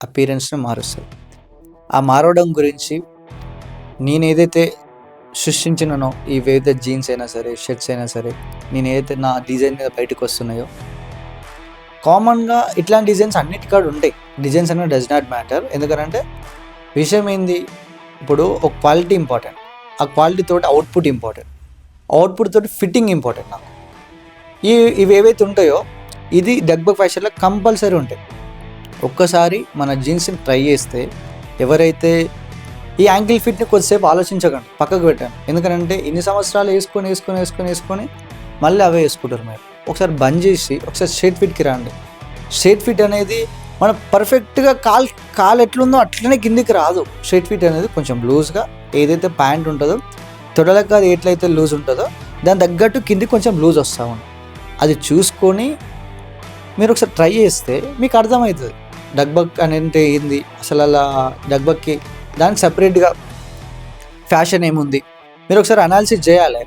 అపీరెన్స్ని మారుస్తుంది. ఆ మారడం గురించి నేనేదైతే సృష్టించినానో, ఇవేదైతే జీన్స్ అయినా సరే, షర్ట్స్ అయినా సరే, నేను ఏదైతే నా డిజైన్ మీద బయటకు వస్తున్నాయో, కామన్గా ఇట్లాంటి డిజైన్స్ అన్నిటికాడ ఉంటాయి. డిజైన్స్ అనేది డస్ నాట్ మ్యాటర్. ఎందుకంటే విషయం ఏంది, ఇప్పుడు ఒక క్వాలిటీ ఇంపార్టెంట్, ఆ క్వాలిటీ తోటి అవుట్పుట్ ఇంపార్టెంట్, అవుట్పుట్ తోటి ఫిట్టింగ్ ఇంపార్టెంట్. నాకు ఇవి ఏవైతే ఉంటాయో ఇది డగ్బగ్ ఫ్యాషన్లో కంపల్సరీ ఉంటాయి. ఒక్కసారి మన జీన్స్ని ట్రై చేస్తే, ఎవరైతే ఈ యాంకిల్ ఫిట్ని కొద్దిసేపు ఆలోచించకండి, పక్కకు పెట్టండి. ఎందుకంటే ఇన్ని సంవత్సరాలు వేసుకొని మళ్ళీ అవే వేసుకుంటారు. మీరు ఒకసారి బంద్ చేసి ఒకసారి స్ట్రైట్ ఫిట్కి రండి. స్ట్రైట్ ఫిట్ అనేది మనం పర్ఫెక్ట్గా కాలు ఎట్లుందో అట్లనే కిందికి రాదు. స్ట్రైట్ ఫిట్ అనేది కొంచెం లూజ్గా, ఏదైతే ప్యాంట్ ఉంటుందో తొడలకు అది ఎట్లయితే లూజ్ ఉంటుందో దాని తగ్గట్టు కిందికి కొంచెం లూజ్ వస్తూ ఉంది. అది చూసుకొని మీరు ఒకసారి ట్రై చేస్తే మీకు అర్థమవుతుంది డగ్బగ్ అనేది ఏంది అసలు. అలా డగ్బగ్కి దానికి సపరేట్గా ఫ్యాషన్ ఏముంది మీరు ఒకసారి అనాలిసిస్ చేయాలి.